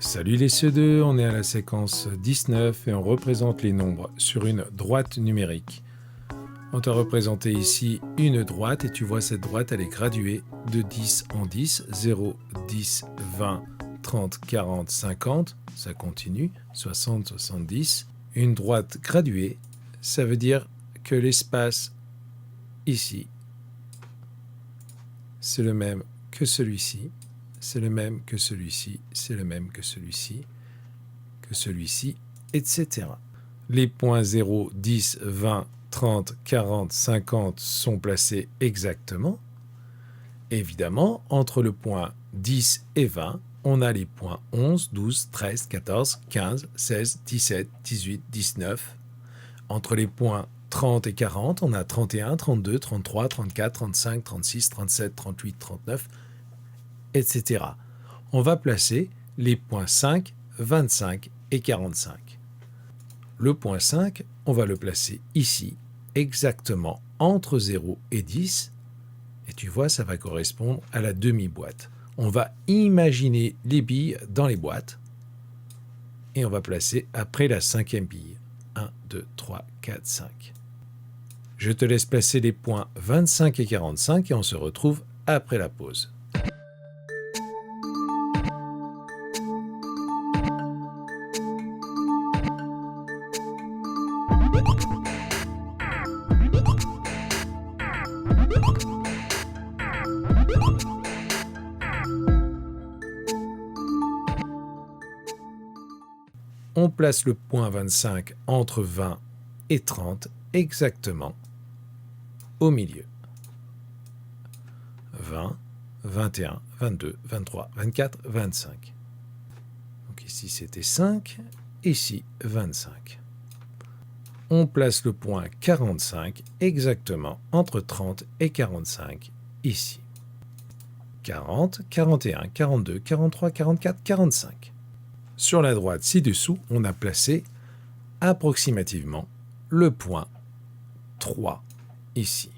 Salut les CE2, on est à la séquence 19 et on représente les nombres sur une droite numérique. On t'a représenté ici une droite et tu vois cette droite, elle est graduée de 10 en 10, 0, 10, 20, 30, 40, 50, ça continue, 60, 70. Une droite graduée, ça veut dire que l'espace ici, c'est le même que celui-ci, c'est le même que celui-ci, c'est le même que celui-ci, etc. Les points 0, 10, 20, 30, 40, 50 sont placés exactement. Évidemment, entre le point 10 et 20, on a les points 11, 12, 13, 14, 15, 16, 17, 18, 19. Entre les points 30 et 40, on a 31, 32, 33, 34, 35, 36, 37, 38, 39, etc. On va placer les points 5, 25 et 45. Le point 5, on va le placer ici, exactement entre 0 et 10. Et tu vois, ça va correspondre à la demi-boîte. On va imaginer les billes dans les boîtes. Et on va placer après la cinquième bille. 1, 2, 3, 4, 5. Je te laisse placer les points 25 et 45 et on se retrouve après la pause. On place le point 25 entre 20 et 30 exactement au milieu. 20, 21, 22, 23, 24, 25. Donc ici c'était 5, ici 25. On place le point 45 exactement entre 30 et 45 ici. 40, 41, 42, 43, 44, 45. Sur la droite ci-dessous, on a placé approximativement le point 3 ici.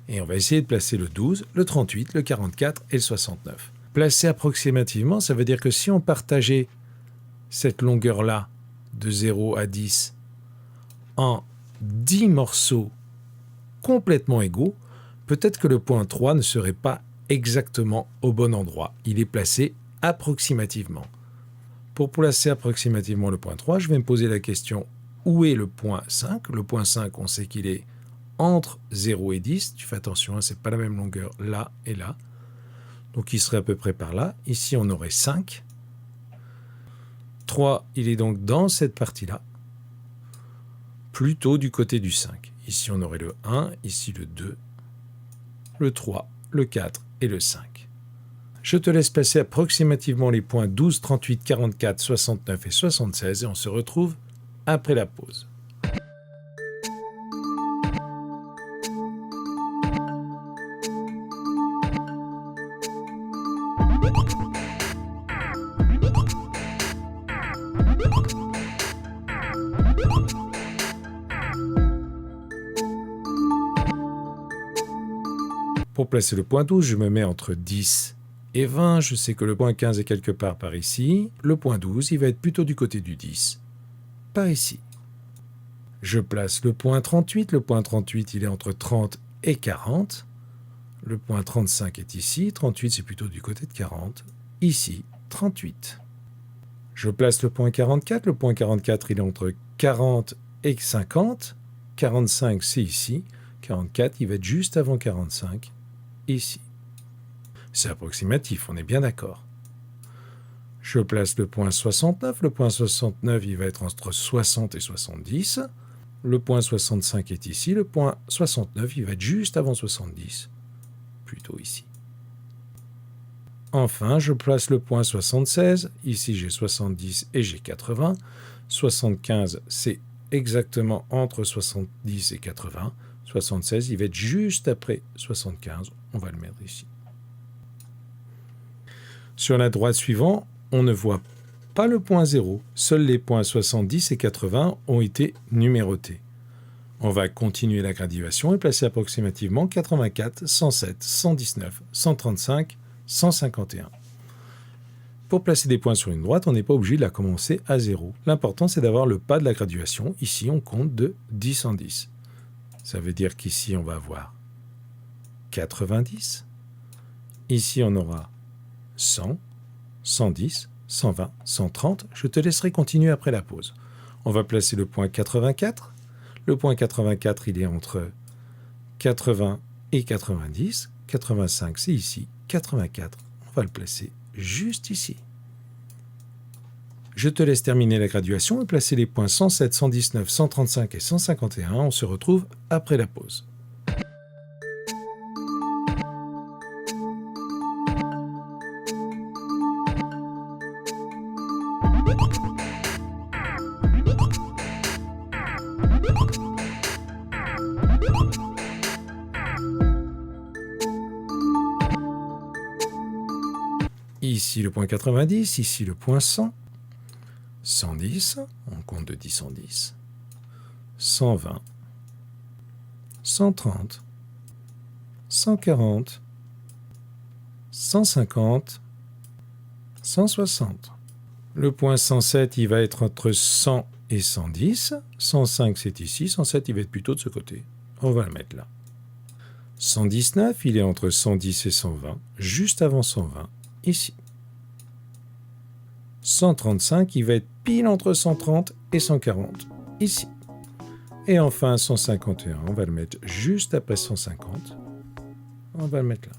Et on va essayer de placer le 12, le 38, le 44 et le 69. Placer approximativement, ça veut dire que si on partageait cette longueur-là de 0 à 10 en 10 morceaux complètement égaux, peut-être que le point 3 ne serait pas exactement au bon endroit. Il est placé approximativement. Pour placer approximativement le point 3, je vais me poser la question où est le point 5 ? Le point 5, on sait qu'il est entre 0 et 10. Tu fais attention, ce n'est pas la même longueur là et là. Donc il serait à peu près par là. Ici, on aurait 5. 3, il est donc dans cette partie-là, plutôt du côté du 5. Ici, on aurait le 1, ici le 2, le 3, le 4 et le 5. Je te laisse passer approximativement les points 12, 38, 44, 69 et 76 et on se retrouve après la pause. Pour placer le point 12, je me mets entre 10 et 20. Je sais que le point 15 est quelque part par ici. Le point 12, il va être plutôt du côté du 10, par ici. Je place le point 38. Le point 38, il est entre 30 et 40. Le point 35 est ici. 38, c'est plutôt du côté de 40. Ici, 38. Je place le point 44. Le point 44, il est entre 40 et 50. 45, c'est ici. 44, il va être juste avant 45. Ici. C'est approximatif, on est bien d'accord. Je place le point 69. Le point 69, il va être entre 60 et 70. Le point 65 est ici. Le point 69, il va être juste avant 70. Plutôt ici. Enfin, je place le point 76. Ici, j'ai 70 et j'ai 80. 75, c'est exactement entre 70 et 80. 76, il va être juste après 75. On va le mettre ici. Sur la droite suivante, on ne voit pas le point 0. Seuls les points 70 et 80 ont été numérotés. On va continuer la graduation et placer approximativement 84, 107, 119, 135, 151. Pour placer des points sur une droite, on n'est pas obligé de la commencer à 0. L'important, c'est d'avoir le pas de la graduation. Ici, on compte de 10 en 10. Ça veut dire qu'ici, on va avoir 90. Ici, on aura 100, 110, 120, 130. Je te laisserai continuer après la pause. On va placer le point 84. Le point 84, il est entre 80 et 90. 85, c'est ici. 84, on va le placer juste ici. Je te laisse terminer la graduation et placer les points 107, 119, 135 et 151. On se retrouve après la pause. Ici le point 90, ici le point 100. 110, on compte de 10 en 10. 120. 130. 140. 150. 160. Le point 107, il va être entre 100 et 110. 105, c'est ici. 107, il va être plutôt de ce côté. On va le mettre là. 119, il est entre 110 et 120, juste avant 120, ici. 135, il va être pile entre 130 et 140, ici. Et enfin, 151, on va le mettre juste après 150. On va le mettre là.